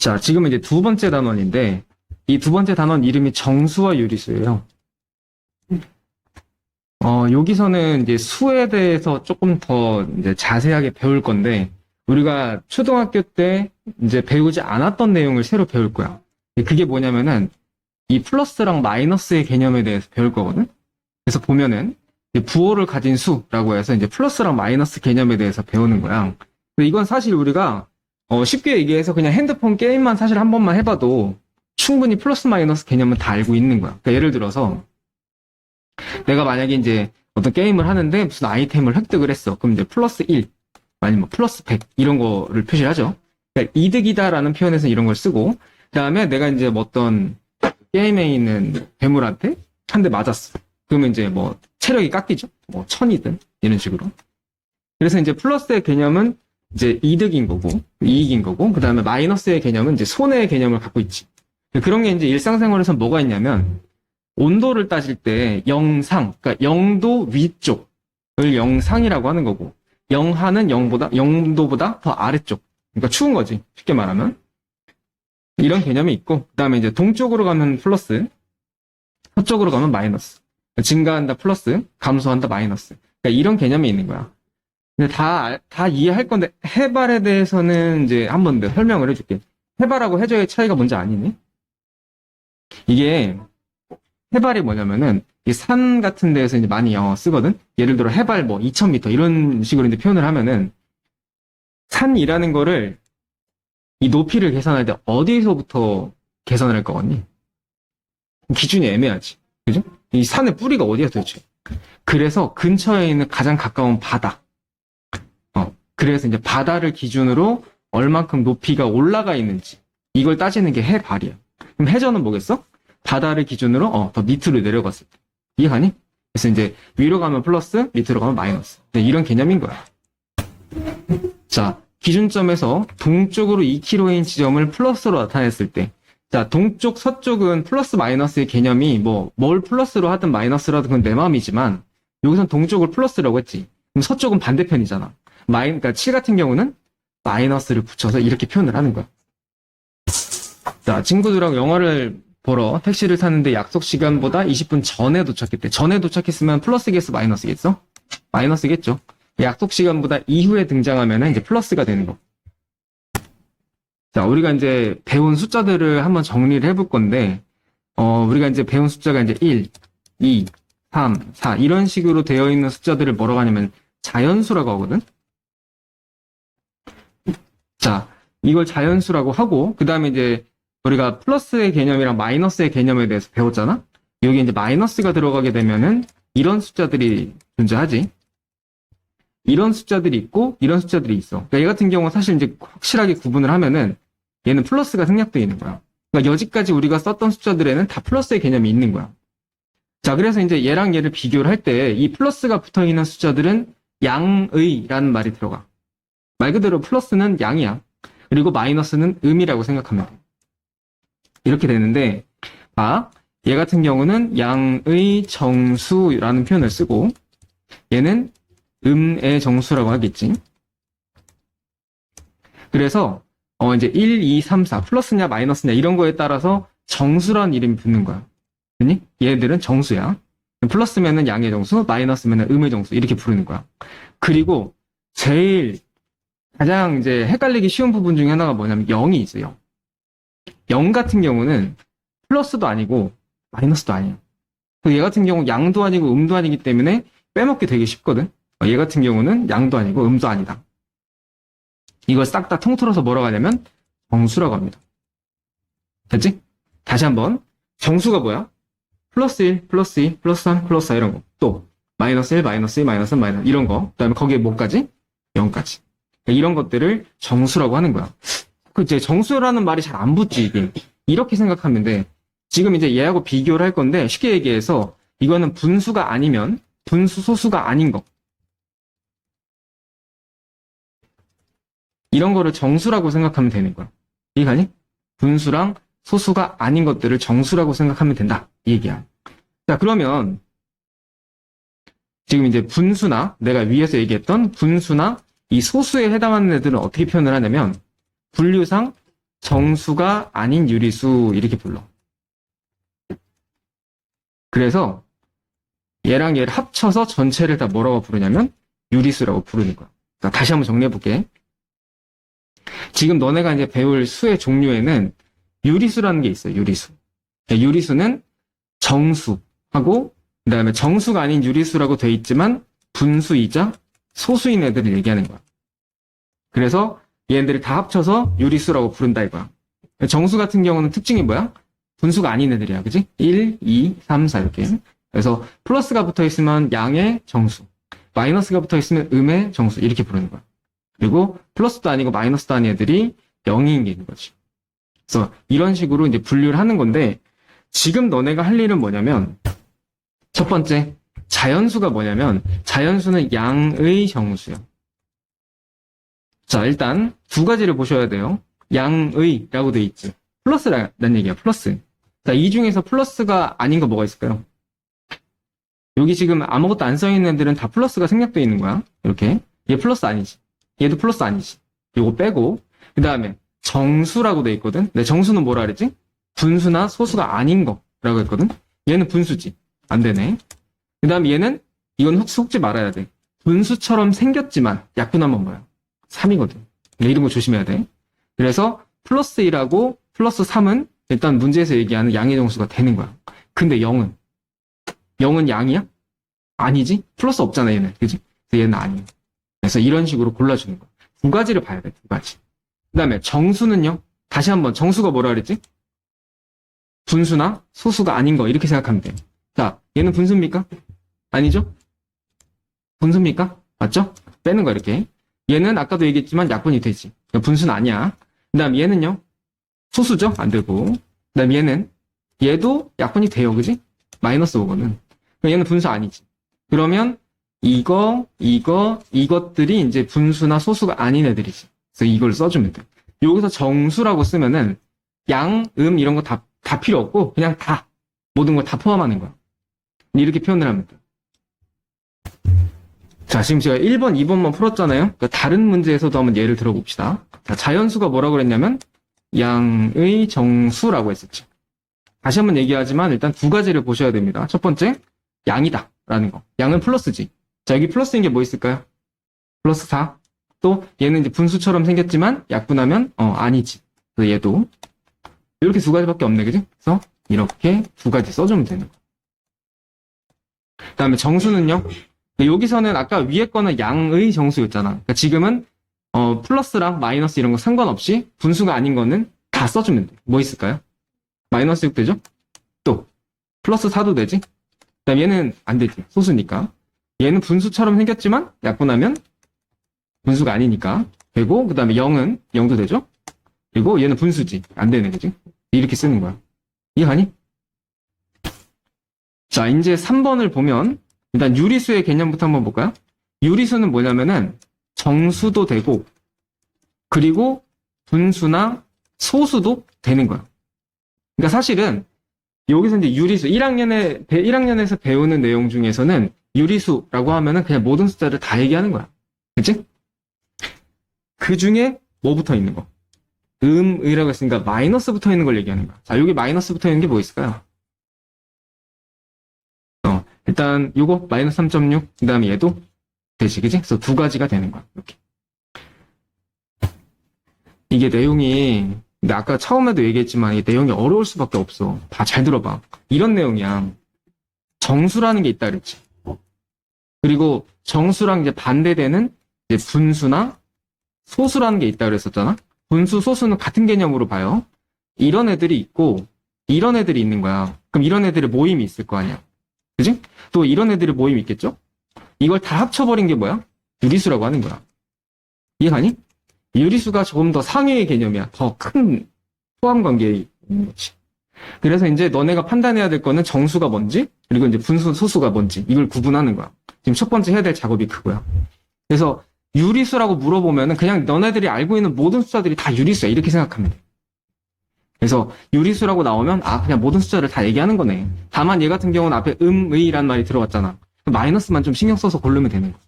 자, 지금은 이제 두 번째 단원인데, 이 두 번째 단원 이름이 정수와 유리수예요. 여기서는 이제 수에 대해서 조금 더 이제 자세하게 배울 건데, 우리가 초등학교 때 이제 배우지 않았던 내용을 새로 배울 거야. 그게 뭐냐면은, 이 플러스랑 마이너스의 개념에 대해서 배울 거거든? 그래서 보면은, 부호를 가진 수라고 해서 이제 플러스랑 마이너스 개념에 대해서 배우는 거야. 근데 이건 사실 우리가, 쉽게 얘기해서 그냥 핸드폰 게임만 사실 한 번만 해봐도 충분히 플러스 마이너스 개념은 다 알고 있는 거야. 그러니까 예를 들어서, 내가 만약에 이제 어떤 게임을 하는데 무슨 아이템을 획득을 했어. 그럼 이제 플러스 1, 아니면 뭐 플러스 100, 이런 거를 표시를 하죠. 그러니까 이득이다라는 표현에서 이런 걸 쓰고, 그 다음에 내가 이제 뭐 어떤 게임에 있는 괴물한테 한 대 맞았어. 그러면 이제 뭐 체력이 깎이죠. 뭐 1000이든 이런 식으로. 그래서 이제 플러스의 개념은 이제 이득인 거고, 이익인 거고, 그 다음에 마이너스의 개념은 이제 손해의 개념을 갖고 있지. 그런 게 이제 일상생활에서 뭐가 있냐면, 온도를 따질 때 영상, 그러니까 0도 위쪽을 영상이라고 하는 거고, 영하는 0도보다 더 아래쪽. 그러니까 추운 거지. 쉽게 말하면. 이런 개념이 있고, 그 다음에 이제 동쪽으로 가면 플러스, 서쪽으로 가면 마이너스. 증가한다 플러스, 감소한다 마이너스. 그러니까 이런 개념이 있는 거야. 근데 다 이해할 건데, 해발에 대해서는 이제 한 번 더 설명을 해줄게. 해발하고 해저의 차이가 뭔지 아니니? 이게, 해발이 뭐냐면은, 이 산 같은 데에서 이제 많이 쓰거든? 예를 들어 해발 뭐 2000m 이런 식으로 이제 표현을 하면은, 산이라는 거를, 이 높이를 계산할 때 어디서부터 계산을 할 거겠니? 기준이 애매하지. 그죠? 이 산의 뿌리가 어디야 도대체? 그래서 근처에 있는 가장 가까운 바다. 그래서 이제 바다를 기준으로 얼만큼 높이가 올라가 있는지 이걸 따지는 게 해발이야. 그럼 해저는 뭐겠어? 바다를 기준으로 더 밑으로 내려갔을 때. 이해가니? 그래서 이제 위로 가면 플러스, 밑으로 가면 마이너스. 이런 개념인 거야. 자, 기준점에서 동쪽으로 2km인 지점을 플러스로 나타냈을 때, 자, 동쪽, 서쪽은 플러스 마이너스의 개념이 뭘 플러스로 하든 마이너스로 하든 그건 내 마음이지만, 여기선 동쪽을 플러스라고 했지. 그럼 서쪽은 반대편이잖아. 그러니까 7 같은 경우는 마이너스를 붙여서 이렇게 표현을 하는 거야. 자, 친구들하고 영화를 보러 택시를 탔는데 약속 시간보다 20분 전에 도착했대. 전에 도착했으면 플러스겠어, 마이너스겠어? 마이너스겠죠. 약속 시간보다 이후에 등장하면 이제 플러스가 되는 거. 자, 우리가 이제 배운 숫자들을 한번 정리를 해볼 건데, 우리가 이제 배운 숫자가 이제 1, 2, 3, 4 이런 식으로 되어 있는 숫자들을 뭐라고 하냐면 자연수라고 하거든? 자, 이걸 자연수라고 하고, 그 다음에 이제 우리가 플러스의 개념이랑 마이너스의 개념에 대해서 배웠잖아? 여기 이제 마이너스가 들어가게 되면은 이런 숫자들이 존재하지. 이런 숫자들이 있고, 이런 숫자들이 있어. 그러니까 얘 같은 경우는 사실 이제 확실하게 구분을 하면은 얘는 플러스가 생략되어 있는 거야. 그러니까 여지까지 우리가 썼던 숫자들에는 다 플러스의 개념이 있는 거야. 자, 그래서 이제 얘랑 얘를 비교를 할 때 이 플러스가 붙어 있는 숫자들은 양의라는 말이 들어가. 말 그대로 플러스는 양이야. 그리고 마이너스는 음이라고 생각하면 돼. 이렇게 되는데, 얘 같은 경우는 양의 정수라는 표현을 쓰고, 얘는 음의 정수라고 하겠지. 그래서, 이제 1, 2, 3, 4, 플러스냐, 마이너스냐, 이런 거에 따라서 정수라는 이름이 붙는 거야. 그니? 얘들은 정수야. 플러스면은 양의 정수, 마이너스면은 음의 정수, 이렇게 부르는 거야. 그리고, 가장 이제 헷갈리기 쉬운 부분 중에 하나가 뭐냐면 0이 있어요. 0 같은 경우는 플러스도 아니고 마이너스도 아니에요. 얘 같은 경우 양도 아니고 음도 아니기 때문에 빼먹기 되게 쉽거든. 얘 같은 경우는 양도 아니고 음도 아니다. 이걸 싹 다 통틀어서 뭐라고 하냐면 정수라고 합니다. 됐지? 다시 한번. 정수가 뭐야? 플러스 1, 플러스 2, 플러스 3, 플러스 4 이런 거. 또 마이너스 1, 마이너스 2, 마이너스 3, 마이너스 이런 거. 그 다음에 거기에 뭐까지? 0까지. 이런 것들을 정수라고 하는 거야. 이제 정수라는 말이 잘 안 붙지, 이게. 이렇게 생각하면 돼. 지금 이제 얘하고 비교를 할 건데, 쉽게 얘기해서, 이거는 분수가 아니면, 분수 소수가 아닌 거. 이런 거를 정수라고 생각하면 되는 거야. 이해가니? 분수랑 소수가 아닌 것들을 정수라고 생각하면 된다. 이 얘기야. 자, 그러면, 지금 이제 분수나, 내가 위에서 얘기했던 분수나, 이 소수에 해당하는 애들은 어떻게 표현을 하냐면, 분류상 정수가 아닌 유리수 이렇게 불러. 그래서 얘랑 얘를 합쳐서 전체를 다 뭐라고 부르냐면 유리수라고 부르는 거야. 그러니까 다시 한번 정리해볼게. 지금 너네가 이제 배울 수의 종류에는 유리수라는 게 있어요. 유리수. 유리수는 정수하고 그다음에 정수가 아닌 유리수라고 돼 있지만 분수이자 소수인 애들을 얘기하는 거야. 그래서 얘네들을 다 합쳐서 유리수라고 부른다 이거야. 정수 같은 경우는 특징이 뭐야? 분수가 아닌 애들이야. 그지? 1, 2, 3, 4 이렇게. 그래서 플러스가 붙어 있으면 양의 정수, 마이너스가 붙어 있으면 음의 정수 이렇게 부르는 거야. 그리고 플러스도 아니고 마이너스도 아닌 애들이 0인 게 있는 거지. 그래서 이런 식으로 이제 분류를 하는 건데 지금 너네가 할 일은 뭐냐면 첫 번째 자연수가 뭐냐면 자연수는 양의 정수야. 자, 일단 두 가지를 보셔야 돼요. 양의라고 돼 있지. 플러스라는 얘기야. 플러스. 자, 이 중에서 플러스가 아닌 거 뭐가 있을까요? 여기 지금 아무것도 안 써있는 애들은 다 플러스가 생략되어 있는 거야. 이렇게. 얘 플러스 아니지. 얘도 플러스 아니지. 요거 빼고. 그 다음에 정수라고 돼 있거든. 근데 정수는 뭐라 그랬지? 분수나 소수가 아닌 거라고 했거든. 얘는 분수지. 안 되네. 그 다음에 얘는 이건 혹시 속지 말아야 돼. 분수처럼 생겼지만 약분하면 뭐야? 3이거든. 이런 거 조심해야 돼. 그래서 플러스 1하고 플러스 3은 일단 문제에서 얘기하는 양의 정수가 되는 거야. 근데 0은 양이야? 아니지? 플러스 없잖아 얘는. 그지? 그래서 얘는 아니야. 그래서 이런 식으로 골라주는 거야. 두 가지를 봐야 돼. 두 가지. 그 다음에 정수는요. 다시 한번 정수가 뭐라 그랬지? 분수나 소수가 아닌 거 이렇게 생각하면 돼. 자, 얘는 분수입니까? 아니죠? 분수입니까? 맞죠? 빼는 거 이렇게. 얘는 아까도 얘기했지만 약분이 되지. 분수는 아니야. 그 다음 얘는요. 소수죠? 안 되고. 그 다음 얘도 약분이 돼요. 그지? 마이너스 5거는. 얘는 분수 아니지. 그러면 이것들이 이제 분수나 소수가 아닌 애들이지. 그래서 이걸 써주면 돼. 여기서 정수라고 쓰면은 양, 이런 거 다 필요 없고 그냥 다 모든 걸 다 포함하는 거야. 이렇게 표현을 하면 돼. 자, 지금 제가 1번, 2번만 풀었잖아요. 그러니까 다른 문제에서도 한번 예를 들어봅시다. 자, 자연수가 뭐라고 그랬냐면 양의 정수라고 했었죠. 다시 한번 얘기하지만 일단 두 가지를 보셔야 됩니다. 첫 번째, 양이다 라는 거. 양은 플러스지. 자, 여기 플러스인 게 뭐 있을까요? 플러스 4. 또 얘는 이제 분수처럼 생겼지만 약분하면 아니지. 그래서 얘도 이렇게 두 가지밖에 없네. 그지? 그래서 이렇게 두 가지 써주면 되는 거. 그 다음에 정수는요. 여기서는 아까 위에 거는 양의 정수였잖아. 그러니까 지금은 플러스랑 마이너스 이런 거 상관없이 분수가 아닌 거는 다 써주면 돼. 뭐 있을까요? 마이너스 6 되죠? 또 플러스 4도 되지? 그다음 얘는 안 되지. 소수니까. 얘는 분수처럼 생겼지만 약분하면 분수가 아니니까 되고, 그 다음에 0은 0도 되죠? 그리고 얘는 분수지. 안 되네, 그지? 이렇게 쓰는 거야. 이해가니? 자, 이제 3번을 보면 일단 유리수의 개념부터 한번 볼까요? 유리수는 뭐냐면은 정수도 되고 그리고 분수나 소수도 되는 거야. 그러니까 사실은 여기서 이제 유리수 1학년에서 배우는 내용 중에서는 유리수라고 하면은 그냥 모든 숫자를 다 얘기하는 거야. 그치? 그 중에 뭐 붙어 있는 거? 의라고 했으니까 마이너스 붙어 있는 걸 얘기하는 거야. 자, 여기 마이너스 붙어 있는 게 뭐 있을까요? 일단 요거 마이너스 3.6, 그 다음에 얘도 되지, 그치? 그래서 두 가지가 되는 거야. 이렇게. 이게 내용이 근데 아까 처음에도 얘기했지만 이 내용이 어려울 수밖에 없어. 다 잘 들어봐. 이런 내용이야. 정수라는 게 있다 그랬지. 그리고 정수랑 이제 반대되는 이제 분수나 소수라는 게 있다 그랬었잖아. 분수, 소수는 같은 개념으로 봐요. 이런 애들이 있고 이런 애들이 있는 거야. 그럼 이런 애들의 모임이 있을 거 아니야. 그지? 또 이런 애들의 모임이 있겠죠? 이걸 다 합쳐버린 게 뭐야? 유리수라고 하는 거야. 이해가니? 유리수가 조금 더 상위의 개념이야. 더 큰 포함 관계에 있는 거지. 그래서 이제 너네가 판단해야 될 거는 정수가 뭔지, 그리고 이제 분수, 소수가 뭔지, 이걸 구분하는 거야. 지금 첫 번째 해야 될 작업이 그거야. 그래서 유리수라고 물어보면은 그냥 너네들이 알고 있는 모든 숫자들이 다 유리수야. 이렇게 생각하면 돼. 그래서 유리수라고 나오면 그냥 모든 숫자를 다 얘기하는 거네. 다만 얘 같은 경우는 앞에 의란 말이 들어갔잖아. 마이너스만 좀 신경 써서 고르면 되는 거야.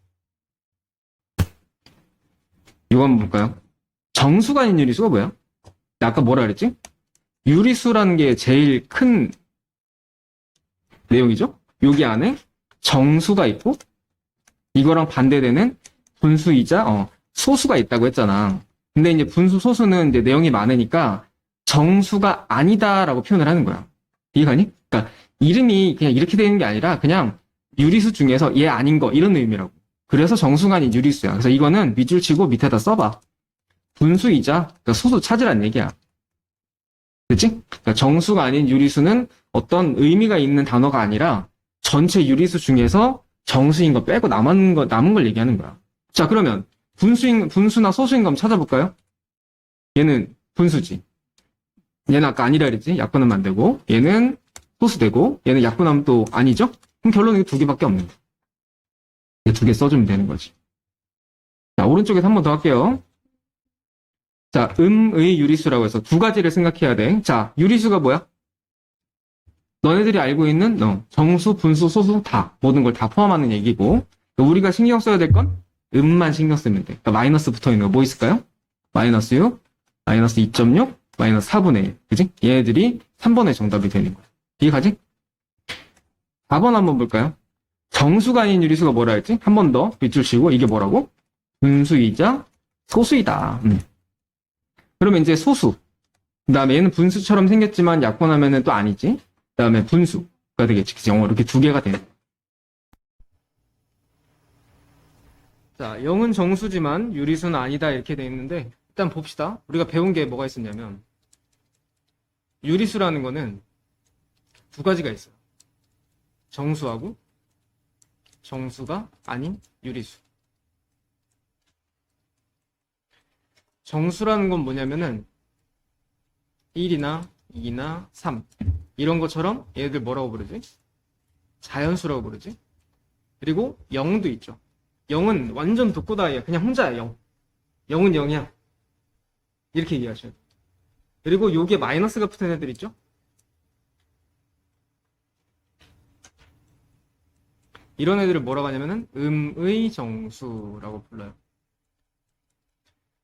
이거 한번 볼까요? 정수가 아닌 유리수가 뭐야? 아까 뭐라 그랬지? 유리수라는 게 제일 큰 내용이죠? 여기 안에 정수가 있고 이거랑 반대되는 분수이자 소수가 있다고 했잖아. 근데 이제 분수, 소수는 이제 내용이 많으니까 정수가 아니다라고 표현을 하는 거야. 이해가니? 그러니까 이름이 그냥 이렇게 되는 게 아니라 그냥 유리수 중에서 얘 아닌 거 이런 의미라고. 그래서 정수가 아닌 유리수야. 그래서 이거는 밑줄 치고 밑에다 써봐. 분수이자 그러니까 소수 찾으란 얘기야. 그치? 그러니까 정수가 아닌 유리수는 어떤 의미가 있는 단어가 아니라 전체 유리수 중에서 정수인 거 빼고 남은 걸 얘기하는 거야. 자, 그러면 분수나 소수인 거 한번 찾아볼까요? 얘는 분수지. 얘는 아까 아니라 그랬지? 약분하면 안 되고. 얘는 소수되고. 얘는 약분하면 또 아니죠? 그럼 결론은 두 개밖에 없는 거야. 두 개 써주면 되는 거지. 자, 오른쪽에서 한 번 더 할게요. 자, 의 유리수라고 해서 두 가지를 생각해야 돼. 자, 유리수가 뭐야? 너네들이 알고 있는 정수, 분수, 소수 다 모든 걸 다 포함하는 얘기고 우리가 신경 써야 될 건 음만 신경 쓰면 돼. 그러니까 마이너스 붙어 있는 거 뭐 있을까요? 마이너스 6, 마이너스 2.6, 마이너스 4분의 1. 그지? 얘네들이 3번의 정답이 되는 거야. 이해가지? 4번 한번 볼까요? 정수가 아닌 유리수가 뭐라 했지? 한 번 더 밑줄 치고 이게 뭐라고? 분수이자 소수이다. 그러면 이제 소수. 그 다음에 얘는 분수처럼 생겼지만 약분하면은 또 아니지. 그 다음에 분수가 되겠지. 그치? 영어 이렇게 두 개가 되는. 자, 0은 정수지만 유리수는 아니다 이렇게 돼 있는데 일단 봅시다. 우리가 배운 게 뭐가 있었냐면 유리수라는 거는 두 가지가 있어요. 정수하고 정수가 아닌 유리수. 정수라는 건 뭐냐면은 1이나 2나 3 이런 것처럼 얘들 뭐라고 부르지? 자연수라고 부르지? 그리고 0도 있죠. 0은 완전 독고다이야. 그냥 혼자야, 0. 0은 0이야. 이렇게 얘기하셔야 돼. 그리고 여기에 마이너스가 붙은 애들 있죠? 이런 애들을 뭐라고 하냐면은 음의 정수라고 불러요.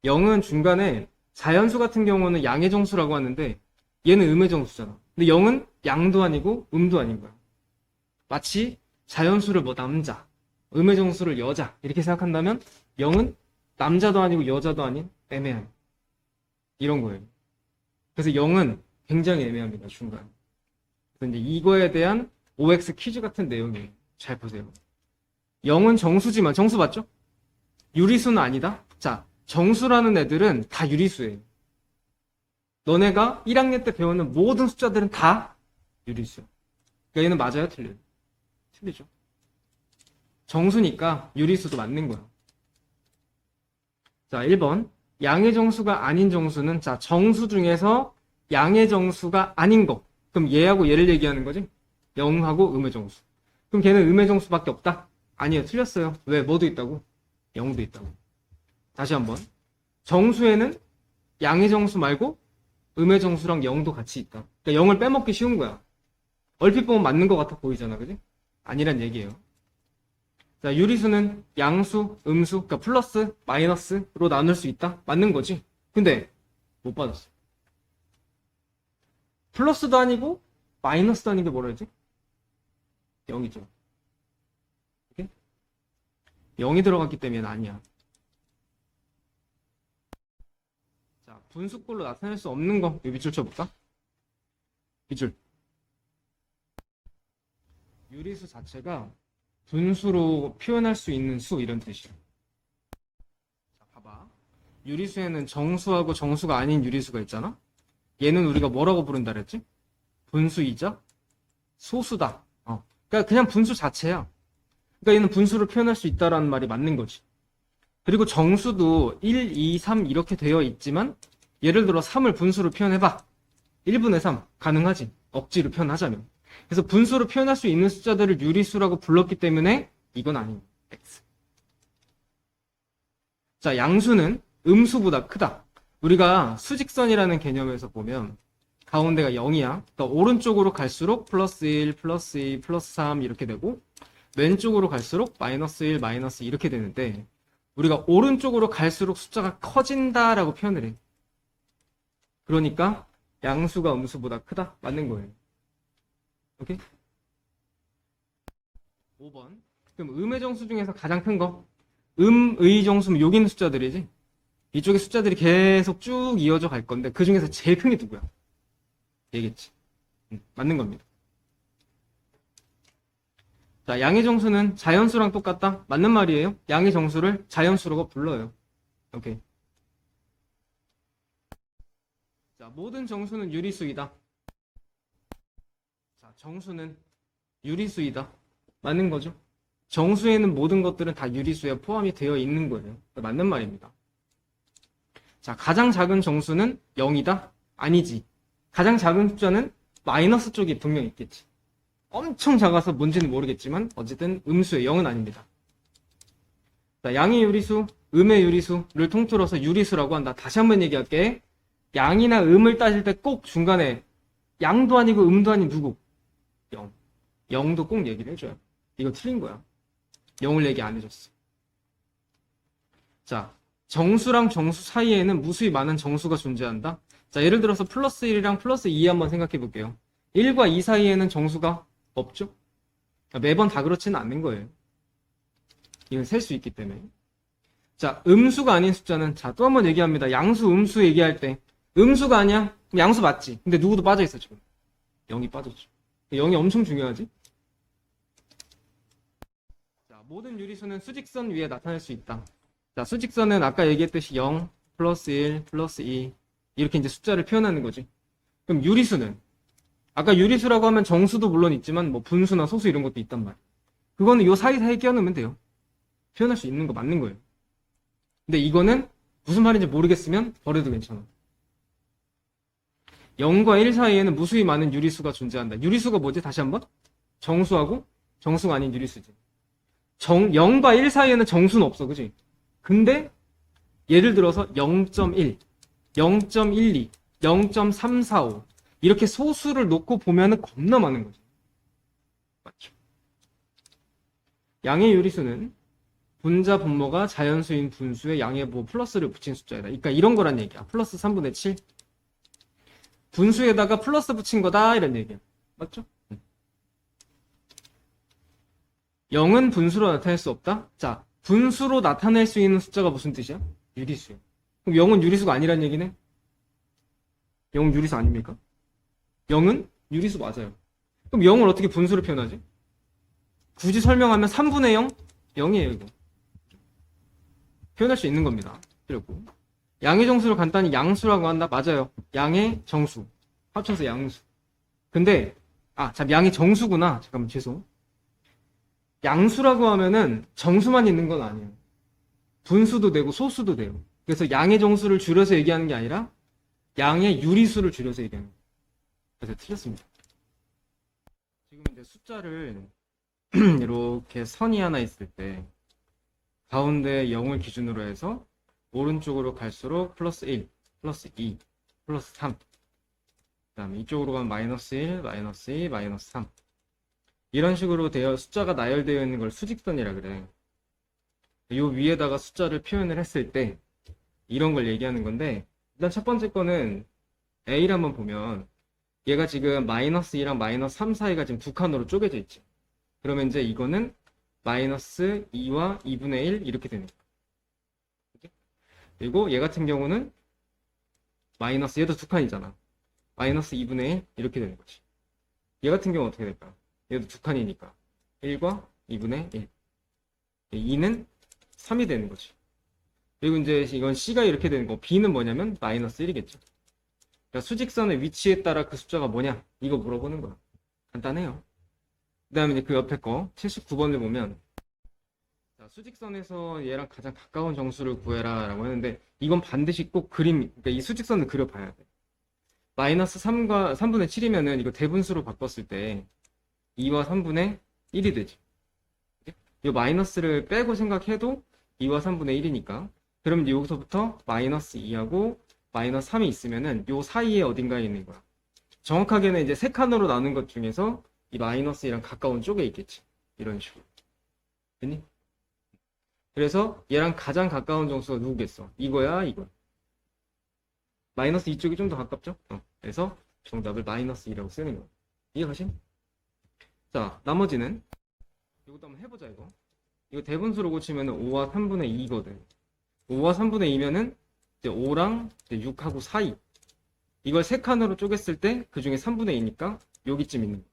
0은 중간에 자연수 같은 경우는 양의 정수라고 하는데 얘는 음의 정수잖아. 근데 0은 양도 아니고 음도 아닌 거야. 마치 자연수를 뭐 남자, 음의 정수를 여자 이렇게 생각한다면 0은 남자도 아니고 여자도 아닌 애매한 이런 거예요. 그래서 0은 굉장히 애매합니다. 중간. 그래서 이제 이거에 대한 OX 퀴즈 같은 내용이에요. 잘 보세요. 0은 정수지만 정수 맞죠? 유리수는 아니다. 자, 정수라는 애들은 다 유리수예요. 너네가 1학년 때 배우는 모든 숫자들은 다 유리수야. 그러니까 얘는 맞아요? 틀려요? 틀리죠. 정수니까 유리수도 맞는 거야. 자, 1번. 양의 정수가 아닌 정수는 자, 정수 중에서 양의 정수가 아닌 거. 그럼 얘하고 얘를 얘기하는 거지? 0하고 음의 정수. 그럼 걔는 음의 정수밖에 없다? 아니에요. 틀렸어요. 왜? 뭐도 있다고? 0도 있다고. 다시 한번. 정수에는 양의 정수 말고 음의 정수랑 0도 같이 있다. 그러니까 0을 빼먹기 쉬운 거야. 얼핏 보면 맞는 것 같아 보이잖아. 그지? 아니란 얘기예요. 자, 유리수는 양수, 음수, 그러니까 플러스, 마이너스로 나눌 수 있다? 맞는 거지. 근데 못 받았어. 플러스도 아니고 마이너스도 아닌 게 뭐라 했지? 0이죠. 0이 들어갔기 때문에 아니야. 자, 분수꼴로 나타낼 수 없는 거. 여기 밑줄 쳐볼까? 밑줄. 유리수 자체가 분수로 표현할 수 있는 수 이런 뜻이야. 자, 봐봐. 유리수에는 정수하고 정수가 아닌 유리수가 있잖아? 얘는 우리가 뭐라고 부른다 그랬지? 분수이자 소수다. 그러니까 그냥 분수 자체야. 그러니까 얘는 분수를 표현할 수 있다라는 말이 맞는 거지. 그리고 정수도 1, 2, 3 이렇게 되어 있지만 예를 들어 3을 분수로 표현해봐. 1분의 3 가능하지. 억지로 표현하자면. 그래서 분수로 표현할 수 있는 숫자들을 유리수라고 불렀기 때문에 이건 아닙니다. X. 자, 양수는 음수보다 크다. 우리가 수직선이라는 개념에서 보면 가운데가 0이야. 그러니까 오른쪽으로 갈수록 플러스 1, 플러스 2, 플러스 3 이렇게 되고 왼쪽으로 갈수록 마이너스 1, 마이너스 이렇게 되는데 우리가 오른쪽으로 갈수록 숫자가 커진다라고 표현을 해. 그러니까 양수가 음수보다 크다. 맞는 거예요. 오케이? 5번. 그럼 음의 정수 중에서 가장 큰 거. 음의 정수면 여기 있는 숫자들이지. 이쪽에 숫자들이 계속 쭉 이어져 갈 건데 그 중에서 제일 큰 게 누구야? 얘겠지. 맞는 겁니다. 자, 양의 정수는 자연수랑 똑같다? 맞는 말이에요. 양의 정수를 자연수라고 불러요. 오케이. 자, 모든 정수는 유리수이다. 자, 정수는 유리수이다. 맞는 거죠? 정수에는 모든 것들은 다 유리수에 포함이 되어 있는 거예요. 맞는 말입니다. 자, 가장 작은 정수는 0이다? 아니지. 가장 작은 숫자는 마이너스 쪽이 분명 있겠지. 엄청 작아서 뭔지는 모르겠지만 어쨌든 음수의 0은 아닙니다. 자, 양의 유리수, 음의 유리수를 통틀어서 유리수라고 한다. 다시 한번 얘기할게. 양이나 음을 따질 때 꼭 중간에 양도 아니고 음도 아닌 누구? 0. 0도 꼭 얘기를 해줘요. 이거 틀린 거야. 0을 얘기 안 해줬어. 자, 정수랑 정수 사이에는 무수히 많은 정수가 존재한다. 자, 예를 들어서 플러스 1이랑 플러스 2 한번 생각해 볼게요. 1과 2 사이에는 정수가 없죠? 매번 다 그렇지는 않는 거예요. 이건 셀 수 있기 때문에. 자, 음수가 아닌 숫자는, 자, 또 한번 얘기합니다. 양수, 음수 얘기할 때 음수가 아니야? 그럼 양수 맞지? 근데 누구도 빠져있어 지금. 0이 빠졌죠. 0이 엄청 중요하지? 자, 모든 유리수는 수직선 위에 나타날 수 있다. 자, 수직선은 아까 얘기했듯이 0, 플러스 1, 플러스 2 이렇게 이제 숫자를 표현하는 거지. 그럼 유리수는? 아까 유리수라고 하면 정수도 물론 있지만 뭐 분수나 소수 이런 것도 있단 말이야. 그거는 요 사이사이에 끼워넣으면 돼요. 표현할 수 있는 거 맞는 거예요. 근데 이거는 무슨 말인지 모르겠으면 버려도 괜찮아. 0과 1 사이에는 무수히 많은 유리수가 존재한다. 유리수가 뭐지? 다시 한번? 정수하고 정수가 아닌 유리수지. 0과 1 사이에는 정수는 없어. 그지? 근데 예를 들어서 0.1, 0.12, 0.345 이렇게 소수를 놓고 보면은 겁나 많은 거죠. 맞죠? 양의 유리수는 분자 분모가 자연수인 분수에 양의 뭐 플러스를 붙인 숫자이다. 그러니까 이런 거란 얘기야. 플러스 3분의 7. 분수에다가 플러스 붙인 거다 이런 얘기야. 맞죠? 0은 분수로 나타낼 수 없다? 자, 분수로 나타낼 수 있는 숫자가 무슨 뜻이야? 유리수야. 그럼 0은 유리수가 아니란 얘기네? 0은 유리수 아닙니까? 0은 유리수 맞아요. 그럼 0을 어떻게 분수로 표현하지? 굳이 설명하면 3분의 0? 0이에요, 이거. 표현할 수 있는 겁니다. 그리고 양의 정수를 간단히 양수라고 한다? 맞아요. 양의 정수. 합쳐서 양수. 근데, 참, 양의 정수구나. 잠깐만, 죄송. 양수라고 하면은 정수만 있는 건 아니에요. 분수도 되고 소수도 돼요. 그래서 양의 정수를 줄여서 얘기하는 게 아니라 양의 유리수를 줄여서 얘기하는 거예요. 그래서 틀렸습니다. 지금 이제 숫자를 이렇게 선이 하나 있을 때 가운데 0을 기준으로 해서 오른쪽으로 갈수록 플러스 1, 플러스 2, 플러스 3 그 다음에 이쪽으로 가면 마이너스 1, 마이너스 2, 마이너스 3 이런 식으로 숫자가 나열되어 있는 걸 수직선이라 그래. 요 위에다가 숫자를 표현을 했을 때 이런 걸 얘기하는 건데 일단 첫 번째 거는 A를 한번 보면 얘가 지금 마이너스 2랑 마이너스 3 사이가 지금 두 칸으로 쪼개져 있지. 그러면 이제 이거는 마이너스 2와 2분의 1 이렇게 되는 거야. 그리고 얘 같은 경우는 마이너스 얘도 두 칸이잖아. 마이너스 2분의 1 이렇게 되는 거지. 얘 같은 경우 어떻게 될까? 얘도 두 칸이니까 1과 2분의 1 2는 3이 되는 거지. 그리고 이제 이건 C가 이렇게 되는 거 B는 뭐냐면 마이너스 1이겠죠. 그러니까 수직선의 위치에 따라 그 숫자가 뭐냐 이거 물어보는 거야. 간단해요. 그 다음에 이제 그 옆에 거 79번을 보면 자, 수직선에서 얘랑 가장 가까운 정수를 구해라 라고 했는데 이건 반드시 꼭 그러니까 이 수직선을 그려봐야 돼. 마이너스 3과 3분의 7이면은 이거 대분수로 바꿨을 때 2와 3분의 1이 되지. 이 마이너스를 빼고 생각해도 2와 3분의 1이니까 그럼 여기서부터 마이너스 2하고 마이너스 3이 있으면은 요 사이에 어딘가에 있는 거야. 정확하게는 이제 세 칸으로 나눈 것 중에서 이 마이너스 2랑 가까운 쪽에 있겠지. 이런 식으로. 됐니? 그래서 얘랑 가장 가까운 정수가 누구겠어? 이거야, 이거. 마이너스 2쪽이 좀 더 가깝죠? 그래서 정답을 마이너스 2라고 쓰는 거예요. 이해가심? 자, 나머지는 이것도 한번 해보자, 이거. 이거 대분수로 고치면 5와 3분의 2거든. 5와 3분의 2면은 이제 5랑 이제 6하고 사이. 이걸 세 칸으로 쪼갰을 때 그 중에 3분의 2니까 여기쯤 있는 거.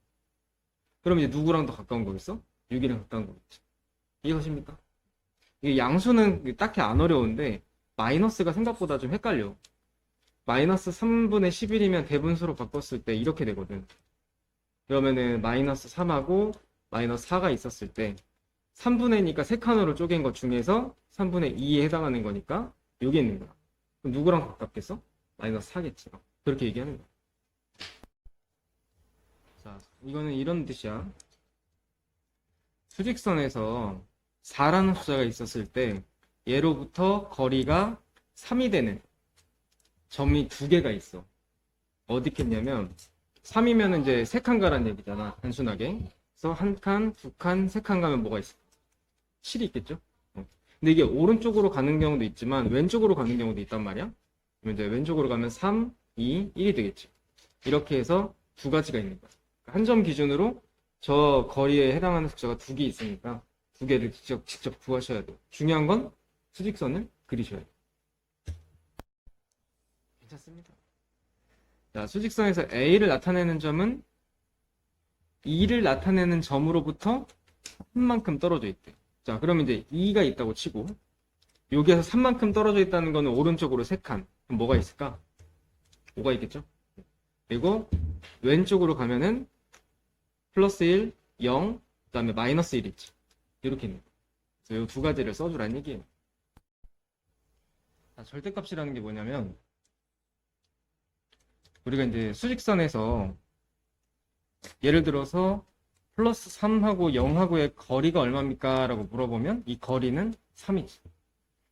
그럼 이제 누구랑 더 가까운 거겠어? 6이랑 가까운 거겠지. 이해가십니까? 이게 양수는 딱히 안 어려운데 마이너스가 생각보다 좀 헷갈려. 마이너스 3분의 11이면 대분수로 바꿨을 때 이렇게 되거든. 그러면은 마이너스 3하고 마이너스 4가 있었을 때 3분의 2니까 세 칸으로 쪼갠 것 중에서 3분의 2에 해당하는 거니까 여기 있는 거야. 그럼 누구랑 가깝겠어? 마이너스 4겠지. 그렇게 얘기하는 거야. 자, 이거는 이런 뜻이야. 수직선에서 4라는 숫자가 있었을 때 얘로부터 거리가 3이 되는 점이 두 개가 있어. 어디 있겠냐면 3이면 이제 세 칸 가란 얘기잖아. 단순하게. 그래서 한 칸, 두 칸, 세 칸 가면 뭐가 있어? 7이 있겠죠? 근데 이게 오른쪽으로 가는 경우도 있지만 왼쪽으로 가는 경우도 있단 말이야. 그러면 이제 왼쪽으로 가면 3, 2, 1이 되겠지. 이렇게 해서 두 가지가 있는 거야. 한 점 기준으로 저 거리에 해당하는 숫자가 두 개 있으니까 두 개를 직접 구하셔야 돼요. 중요한 건 수직선을 그리셔야 돼요. 괜찮습니다. 자, 수직선에서 A를 나타내는 점은 E를 나타내는 점으로부터 3만큼 떨어져 있대. 자, 그러면 이제 2가 있다고 치고 여기에서 3만큼 떨어져 있다는 거는 오른쪽으로 3칸. 그럼 뭐가 있을까? 5가 있겠죠? 그리고 왼쪽으로 가면은 플러스 1, 0, 그 다음에 마이너스 1 있지. 이렇게 있는 거예요. 그래서 이 두 가지를 써주라는 얘기예요. 자, 절대값이라는 게 뭐냐면 우리가 이제 수직선에서 예를 들어서 플러스 3하고 0하고의 거리가 얼마입니까? 라고 물어보면 이 거리는 3이지.